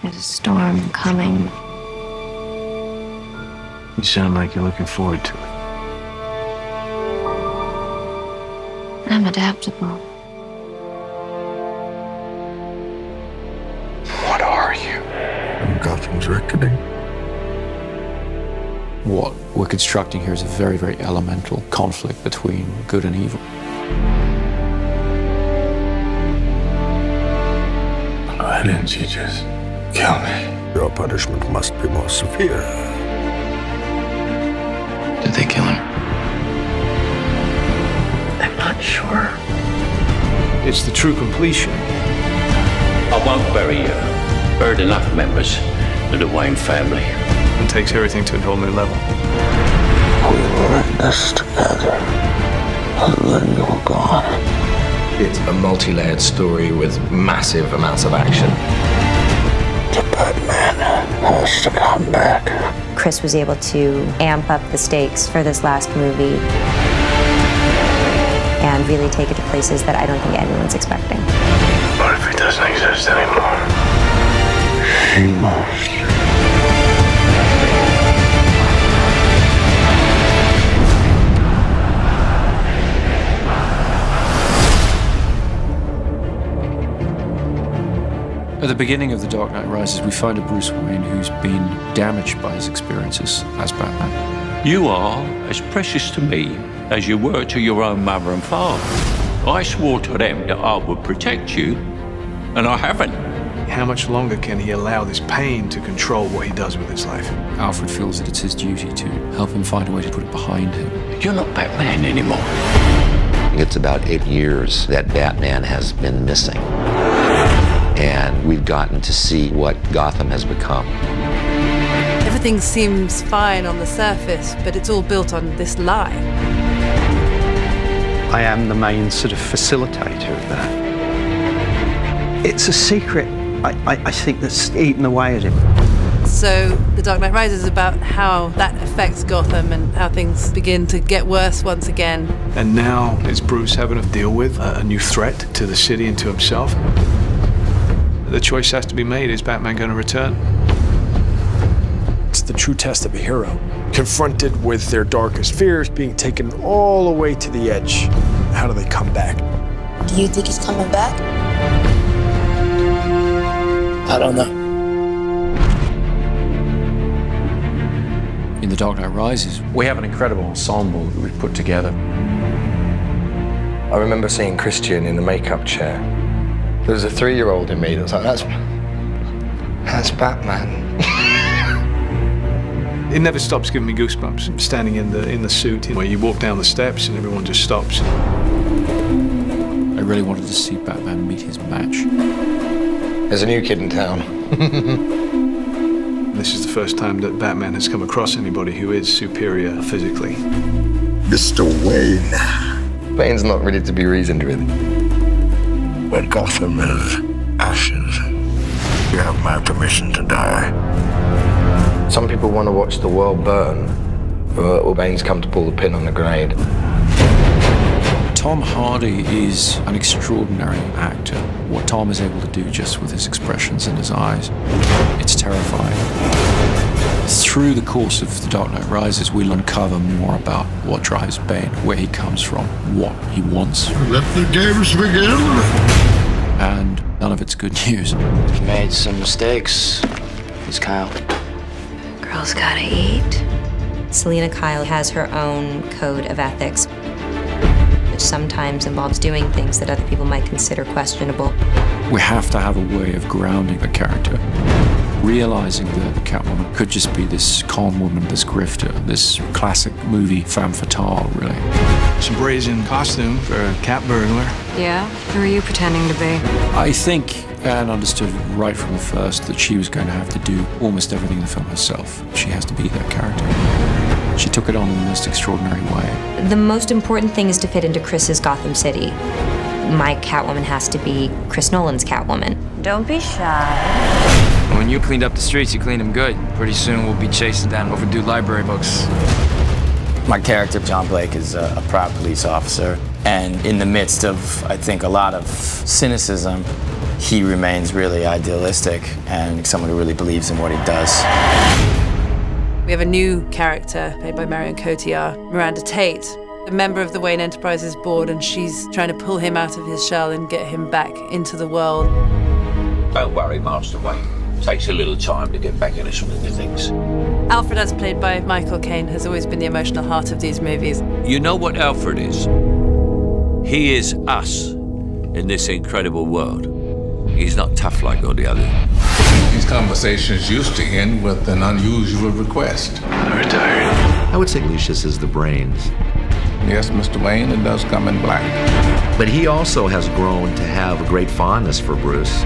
There's a storm coming. You sound like you're looking forward to it. I'm adaptable. What are you? I'm Gotham's reckoning. What we're constructing here is a very, very elemental conflict between good and evil. Why didn't you just kill me? Your punishment must be more severe. Did they kill him? I'm not sure. It's the true completion. I won't bury you. Buried enough members of the Wayne family. And takes everything to a whole new level. We were in this together. And then you were gone. It's a multi-layered story with massive amounts of action. The Batman has to come back. Chris was able to amp up the stakes for this last movie and really take it to places that I don't think anyone's expecting. What if he doesn't exist anymore? He must. At the beginning of The Dark Knight Rises, we find a Bruce Wayne who's been damaged by his experiences as Batman. You are as precious to me as you were to your own mother and father. I swore to them that I would protect you, and I haven't. How much longer can he allow this pain to control what he does with his life? Alfred feels that it's his duty to help him find a way to put it behind him. You're not Batman anymore. It's about 8 years that Batman has been missing. And we've gotten to see what Gotham has become. Everything seems fine on the surface, but it's all built on this lie. I am the main sort of facilitator of that. It's a secret, I think, that's eaten away at him. So The Dark Knight Rises is about how that affects Gotham and how things begin to get worse once again. And now it's Bruce having to deal with a new threat to the city and to himself. The choice has to be made. Is Batman going to return? It's the true test of a hero. Confronted with their darkest fears, being taken all the way to the edge. How do they come back? Do you think he's coming back? I don't know. In The Dark Knight Rises, we have an incredible ensemble that we've put together. I remember seeing Christian in the makeup chair. There was a 3-year-old in me that was like, that's Batman. It never stops giving me goosebumps. Standing in the suit, where you walk down the steps and everyone just stops. I really wanted to see Batman meet his match. There's a new kid in town. This is the first time that Batman has come across anybody who is superior physically. Mr. Wayne. Bane's not ready to be reasoned with. When Gotham is ashes, you have my permission to die. Some people want to watch the world burn, or Bane's come to pull the pin on the grenade. Tom Hardy is an extraordinary actor. What Tom is able to do just with his expressions and his eyes, it's terrifying. Through the course of The Dark Knight Rises, we'll uncover more about what drives Bane, where he comes from, what he wants. Let the games begin. And none of it's good news. You've made some mistakes, Miss Kyle. Girls gotta eat. Selina Kyle has her own code of ethics, which sometimes involves doing things that other people might consider questionable. We have to have a way of grounding the character, realizing that Catwoman could just be this con woman, this grifter, this classic movie femme fatale, really. It's a brazen costume for a cat burglar. Yeah? Who are you pretending to be? I think Anne understood right from the first that she was going to have to do almost everything in the film herself. She has to be that character. She took it on in the most extraordinary way. The most important thing is to fit into Chris's Gotham City. My Catwoman has to be Chris Nolan's Catwoman. Don't be shy. When you cleaned up the streets, you cleaned them good. Pretty soon we'll be chasing down overdue library books. My character, John Blake, is a proud police officer. And in the midst of, I think, a lot of cynicism, he remains really idealistic and someone who really believes in what he does. We have a new character played by Marion Cotillard, Miranda Tate, a member of the Wayne Enterprises board, and she's trying to pull him out of his shell and get him back into the world. Don't worry, Master Wayne. Takes a little time to get back in the swing of things. Alfred, as played by Michael Caine, has always been the emotional heart of these movies. You know what Alfred is? He is us in this incredible world. He's not tough like all the others. These conversations used to end with an unusual request. I'm retired. I would say Lucius is the brains. Yes, Mr. Wayne, it does come in black. But he also has grown to have a great fondness for Bruce.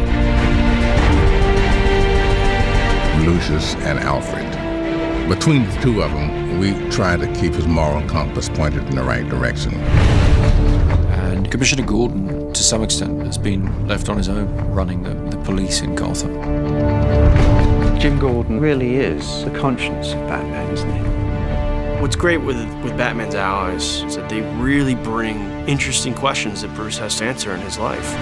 Lucius and Alfred. Between the two of them, we try to keep his moral compass pointed in the right direction. And Commissioner Gordon, to some extent, has been left on his own running the police in Gotham. Jim Gordon really is the conscience of Batman, isn't he? What's great with Batman's allies is that they really bring interesting questions that Bruce has to answer in his life.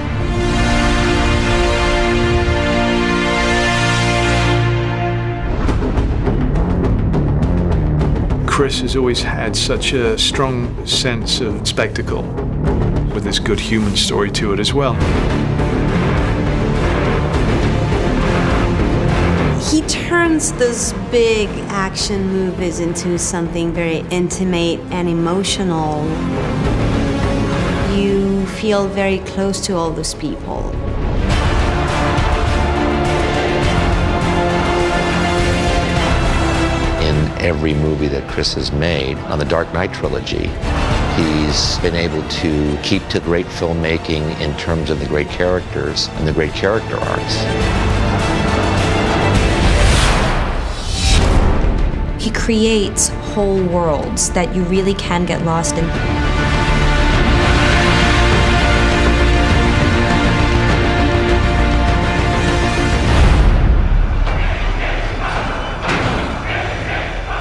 Chris has always had such a strong sense of spectacle, with this good human story to it as well. He turns those big action movies into something very intimate and emotional. You feel very close to all those people. Every movie that Chris has made on the Dark Knight trilogy, he's been able to keep to great filmmaking in terms of the great characters and the great character arcs. He creates whole worlds that you really can get lost in.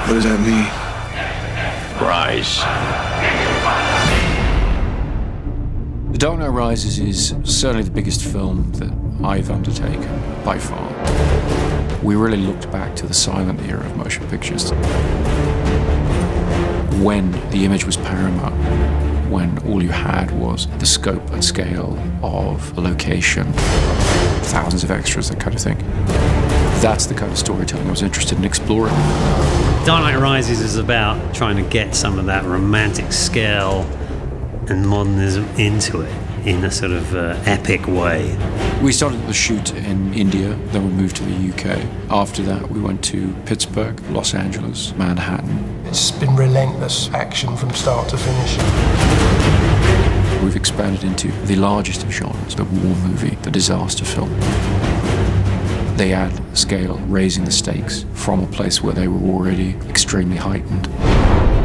What does that mean? Rise. The Dark Knight Rises is certainly the biggest film that I've undertaken, by far. We really looked back to the silent era of motion pictures, when the image was paramount, when all you had was the scope and scale of a location, thousands of extras, that kind of thing. That's the kind of storytelling I was interested in exploring. Dark Knight Rises is about trying to get some of that romantic scale and modernism into it in a sort of epic way. We started the shoot in India, then we moved to the UK. After that, we went to Pittsburgh, Los Angeles, Manhattan. It's been relentless action from start to finish. We've expanded into the largest of genres, the war movie, the disaster film. They add scale, raising the stakes from a place where they were already extremely heightened.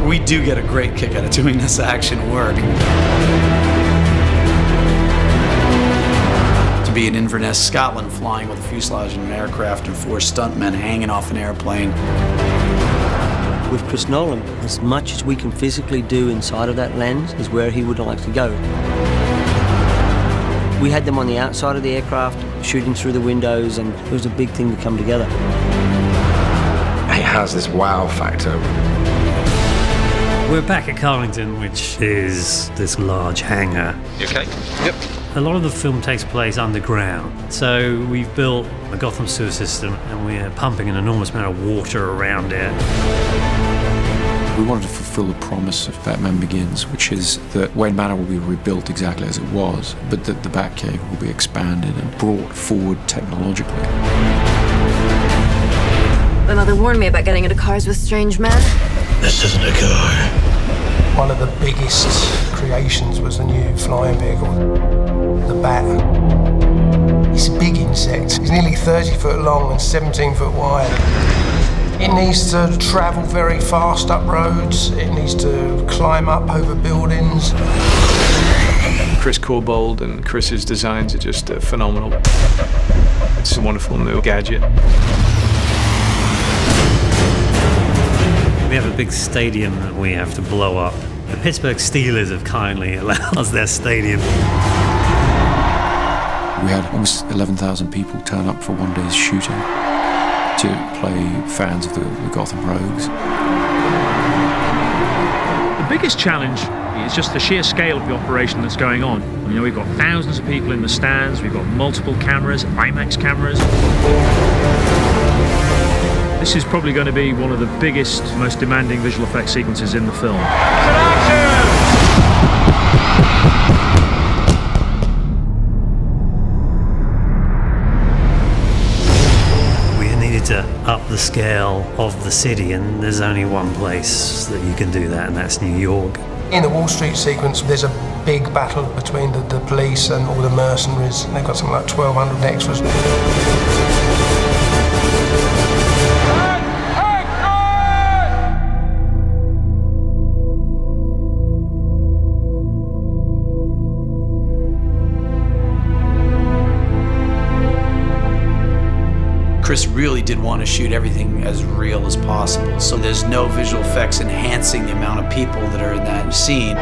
We do get a great kick out of doing this action work. To be in Inverness, Scotland, flying with a fuselage in an aircraft and 4 stuntmen hanging off an airplane. With Chris Nolan, as much as we can physically do inside of that lens is where he would like to go. We had them on the outside of the aircraft, shooting through the windows, and it was a big thing to come together. It has this wow factor. We're back at Carlington, which is this large hangar. You okay? Yep. A lot of the film takes place underground, so we've built a Gotham sewer system and we're pumping an enormous amount of water around it. We wanted to fulfill the promise of Batman Begins, which is that Wayne Manor will be rebuilt exactly as it was, but that the Batcave will be expanded and brought forward technologically. My mother warned me about getting into cars with strange men. This isn't a car. One of the biggest creations was the new flying vehicle, the Bat. It's a big insect. It's nearly 30 foot long and 17 foot wide. It needs to travel very fast up roads. It needs to climb up over buildings. Chris Corbould and Chris's designs are just phenomenal. It's a wonderful new gadget. We have a big stadium that we have to blow up. The Pittsburgh Steelers have kindly allowed us their stadium. We had almost 11,000 people turn up for one day's shooting to play fans of the Gotham Rogues. The biggest challenge is just the sheer scale of the operation that's going on. You know, we've got thousands of people in the stands, we've got multiple cameras, IMAX cameras. This is probably going to be one of the biggest, most demanding visual effects sequences in the film. We needed to up the scale of the city, and there's only one place that you can do that, and that's New York. In the Wall Street sequence, there's a big battle between the police and all the mercenaries. They've got something like 1,200 extras. Chris really did want to shoot everything as real as possible, so there's no visual effects enhancing the amount of people that are in that scene.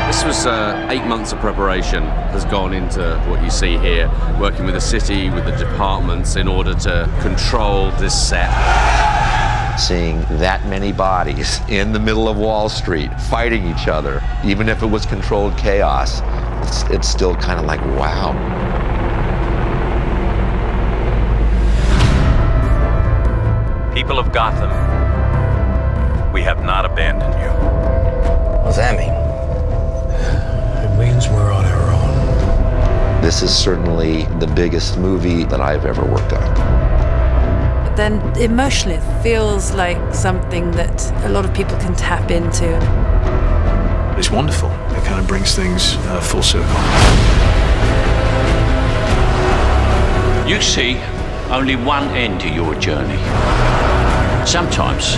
This was 8 months of preparation has gone into what you see here, working with the city, with the departments in order to control this set. Seeing that many bodies in the middle of Wall Street fighting each other, even if it was controlled chaos, it's still kind of like, wow. People of Gotham, we have not abandoned you. What does that mean? It means we're on our own. This is certainly the biggest movie that I've ever worked on. But then emotionally, it feels like something that a lot of people can tap into. It's wonderful. It kind of brings things full circle. You see only one end to your journey. Sometimes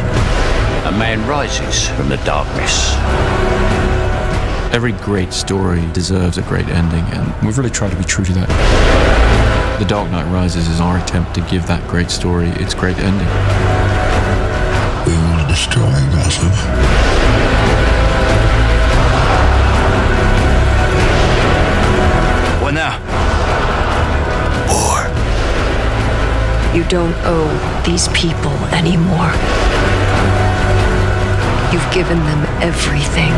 a man rises from the darkness. Every great story deserves a great ending, and we've really tried to be true to that. The Dark Knight Rises is our attempt to give that great story its great ending. We will destroy Gotham. What now? War. You don't owe these people anymore. You've given them everything.